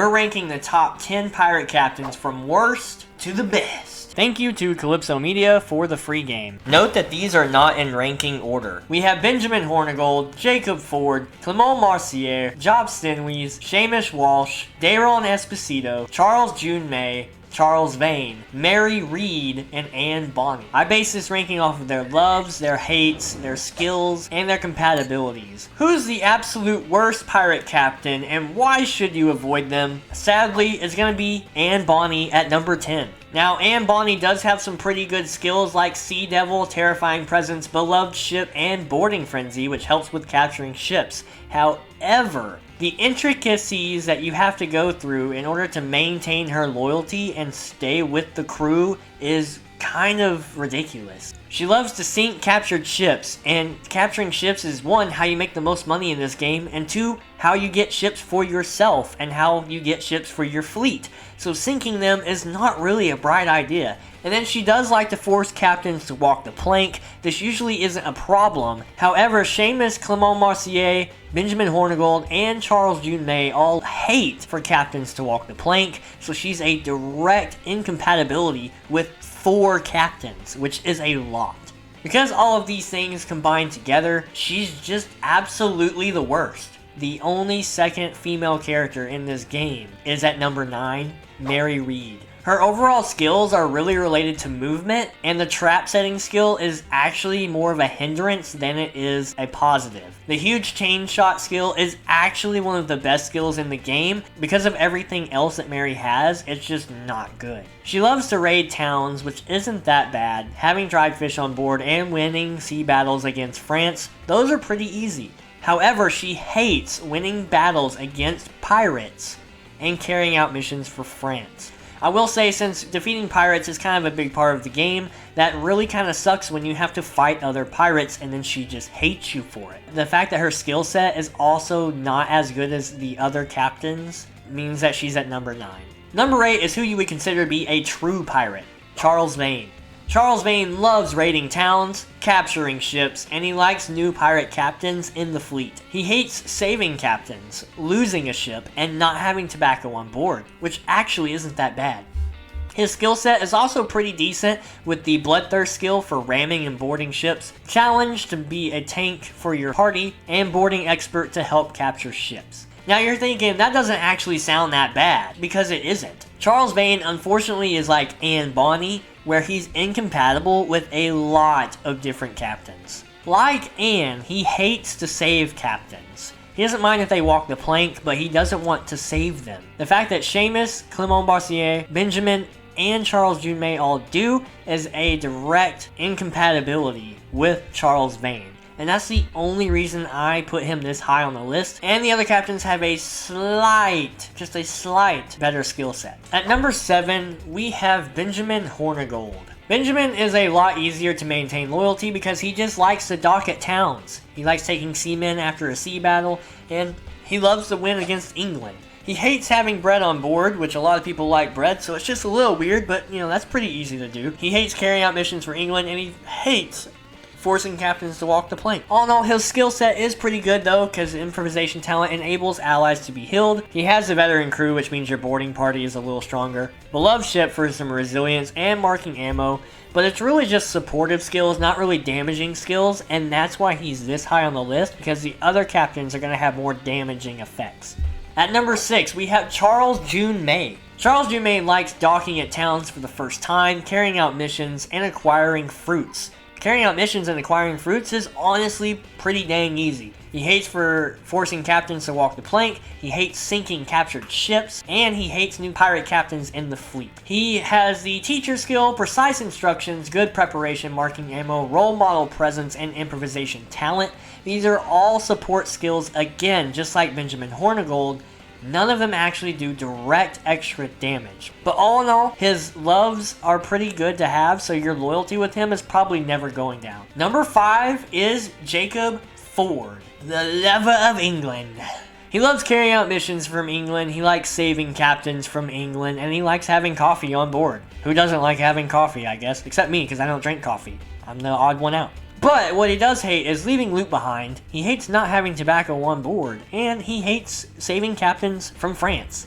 we're ranking the top 10 pirate captains from worst to the best. Thank you to Kalypso Media for the free game. Note that these are not in ranking order. We have Benjamin Hornigold, Jacob Ford, Clement Marcier, Job Stenwees, Seamus Walsh, Daron Esposito, Charles June May, Charles Vane, Mary Reed, and Anne Bonny. I base this ranking off of their loves, their hates, their skills, and their compatibilities. Who's the absolute worst pirate captain, and why should you avoid them? Sadly, it's going to be Anne Bonny at number 10. Now, Anne Bonny does have some pretty good skills like Sea Devil, Terrifying Presence, Beloved Ship, and Boarding Frenzy, which helps with capturing ships. However, the intricacies that you have to go through in order to maintain her loyalty and stay with the crew is kind of ridiculous. She loves to sink captured ships, and capturing ships is one, how you make the most money in this game, and two, how you get ships for yourself and how you get ships for your fleet. So sinking them is not really a bright idea. And then she does like to force captains to walk the plank. This usually isn't a problem. However, Seamus, Clement Marcier, Benjamin Hornigold, and Charles June May all hate for captains to walk the plank, so she's a direct incompatibility with 4 captains, which is a lot. Because all of these things combined together, she's just absolutely the worst. The only second female character in this game is at number 9, Mary Reed. Her overall skills are really related to movement, and the trap setting skill is actually more of a hindrance than it is a positive. The huge chain shot skill is actually one of the best skills in the game. Because of everything else that Mary has, it's just not good. She loves to raid towns, which isn't that bad. Having dried fish on board and winning sea battles against France, those are pretty easy. However, she hates winning battles against pirates and carrying out missions for France. I will say, since defeating pirates is kind of a big part of the game, that really kind of sucks when you have to fight other pirates and then she just hates you for it. The fact that her skill set is also not as good as the other captains means that she's at number 9. Number 8 is who you would consider to be a true pirate, Charles Vane. Charles Vane loves raiding towns, capturing ships, and he likes new pirate captains in the fleet. He hates saving captains, losing a ship, and not having tobacco on board, which actually isn't that bad. His skill set is also pretty decent, with the Bloodthirst skill for ramming and boarding ships, Challenge to be a tank for your party, and Boarding Expert to help capture ships. Now you're thinking, that doesn't actually sound that bad, because it isn't. Charles Vane unfortunately is like Anne Bonny, where he's incompatible with a lot of different captains. Like Anne, he hates to save captains. He doesn't mind if they walk the plank, but he doesn't want to save them. The fact that Seamus, Clement Marcier, Benjamin, and Charles June May all do is a direct incompatibility with Charles Vane. And that's the only reason I put him this high on the list. And the other captains have a just a slight better skill set. At number 7, we have Benjamin Hornigold. Benjamin is a lot easier to maintain loyalty because he just likes to dock at towns. He likes taking seamen after a sea battle, and he loves to win against England. He hates having bread on board, which a lot of people like bread, so it's just a little weird, but that's pretty easy to do. He hates carrying out missions for England, and he hates forcing captains to walk the plank. All in all, his skill set is pretty good though, because improvisation talent enables allies to be healed. He has a veteran crew, which means your boarding party is a little stronger. Beloved Ship for some resilience and marking ammo, but it's really just supportive skills, not really damaging skills, and that's why he's this high on the list, because the other captains are going to have more damaging effects. At number 6, we have Charles June May. Charles June May likes docking at towns for the first time, carrying out missions, and acquiring fruits. Carrying out missions and acquiring fruits is honestly pretty dang easy. He hates for forcing captains to walk the plank, he hates sinking captured ships, and he hates new pirate captains in the fleet. He has the teacher skill, precise instructions, good preparation, marking ammo, role model presence, and improvisation talent. These are all support skills, again, just like Benjamin Hornigold. None of them actually do direct extra damage. But all in all, his loves are pretty good to have, so your loyalty with him is probably never going down. Number 5 is Jacob Ford, the lover of England. He loves carrying out missions from England, he likes saving captains from England, and he likes having coffee on board. Who doesn't like having coffee, I guess? Except me, because I don't drink coffee. I'm the odd one out. But what he does hate is leaving loot behind, he hates not having tobacco on board, and he hates saving captains from France.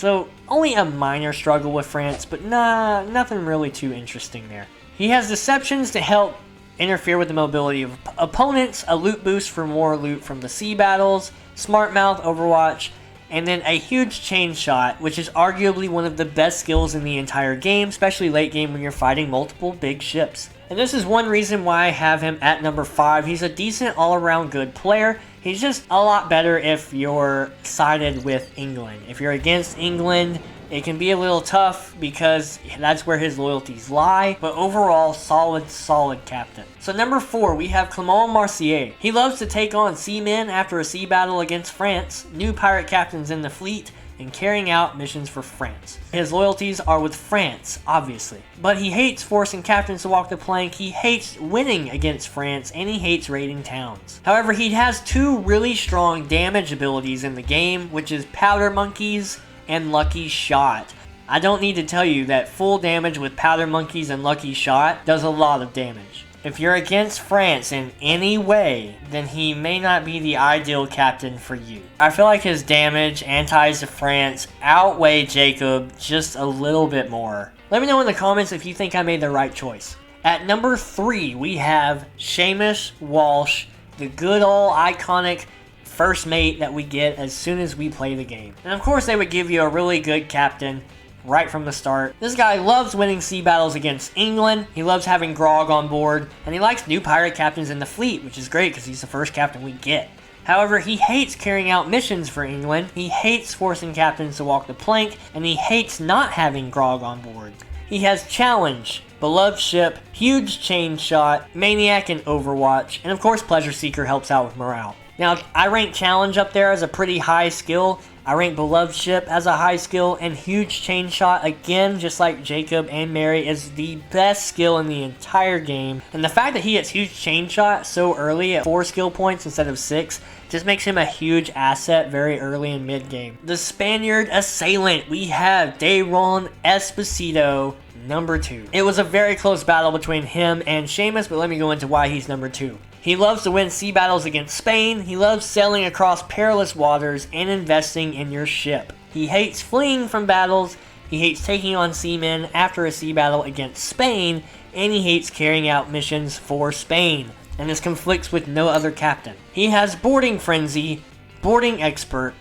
So only a minor struggle with France, but nothing really too interesting there. He has deceptions to help interfere with the mobility of opponents, a loot boost for more loot from the sea battles, smart mouth Overwatch, and then a huge chain shot, which is arguably one of the best skills in the entire game, especially late game when you're fighting multiple big ships. And this is one reason why I have him at number 5. He's a decent all-around good player. He's just a lot better if you're sided with England. If you're against England, it can be a little tough because that's where his loyalties lie, but overall, solid captain. So number 4, we have Clément Mercier. He loves to take on seamen after a sea battle against France, new pirate captains in the fleet, and carrying out missions for France. His loyalties are with France, obviously. But he hates forcing captains to walk the plank, he hates winning against France, and he hates raiding towns. However, he has 2 really strong damage abilities in the game, which is Powder Monkeys and Lucky Shot. I don't need to tell you that full damage with Powder Monkeys and Lucky Shot does a lot of damage. If you're against France in any way, then he may not be the ideal captain for you. I feel like his damage and ties to France outweigh Jacob just a little bit more. Let me know in the comments if you think I made the right choice. At number 3, we have Seamus Walsh, the good old iconic first mate that we get as soon as we play the game. And of course they would give you a really good captain right from the start. This guy loves winning sea battles against England, he loves having Grog on board, and he likes new pirate captains in the fleet, which is great because he's the first captain we get. However, he hates carrying out missions for England, he hates forcing captains to walk the plank, and he hates not having Grog on board. He has Challenge, Beloved Ship, Huge Chain Shot, Maniac and Overwatch, and of course Pleasure Seeker helps out with morale. Now, I rank Challenge up there as a pretty high skill. I rank Beloved Ship as a high skill, and Huge Chain Shot, again, just like Jacob and Mary, is the best skill in the entire game. And the fact that he gets Huge Chain Shot so early at 4 skill points instead of 6 just makes him a huge asset very early in mid-game. The Spaniard Assailant, we have Dayron Esposito, number 2. It was a very close battle between him and Seamus, but let me go into why he's number 2. He loves to win sea battles against Spain, he loves sailing across perilous waters, and investing in your ship. He hates fleeing from battles, he hates taking on seamen after a sea battle against Spain, and he hates carrying out missions for Spain, and this conflicts with no other captain. He has Boarding Frenzy, Boarding Expert,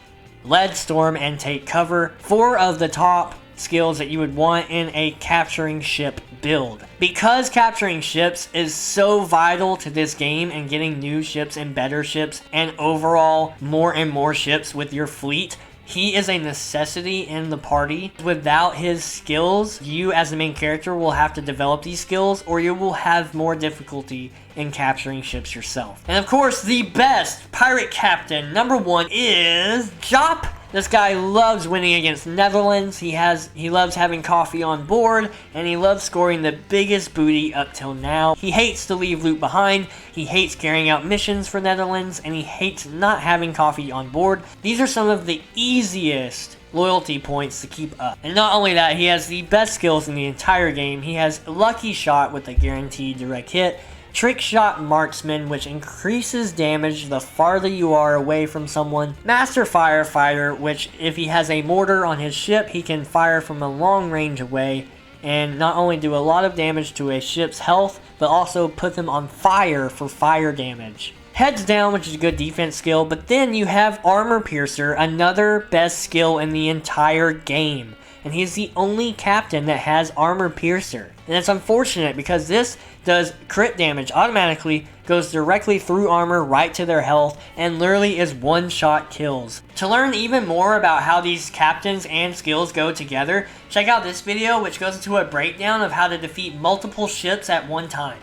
Lead Storm, and Take Cover, 4 of the top skills that you would want in a capturing ship build. Because capturing ships is so vital to this game and getting new ships and better ships and overall more and more ships with your fleet, he is a necessity in the party. Without his skills, you as the main character will have to develop these skills or you will have more difficulty in capturing ships yourself. And of course, the best pirate captain, number 1, is Jop. This guy loves winning against Netherlands, he loves having coffee on board, and he loves scoring the biggest booty up till now. He hates to leave loot behind, he hates carrying out missions for Netherlands, and he hates not having coffee on board. These are some of the easiest loyalty points to keep up. And not only that, he has the best skills in the entire game. He has Lucky Shot with a guaranteed direct hit, Trick Shot Marksman, which increases damage the farther you are away from someone, Master Firefighter, which if he has a mortar on his ship, he can fire from a long range away, and not only do a lot of damage to a ship's health, but also put them on fire for fire damage. Heads Down, which is a good defense skill, but then you have Armor Piercer, another best skill in the entire game. And he's the only captain that has Armor Piercer. And it's unfortunate because this does crit damage automatically, goes directly through armor right to their health, and literally is one-shot kills. To learn even more about how these captains and skills go together, check out this video which goes into a breakdown of how to defeat multiple ships at one time.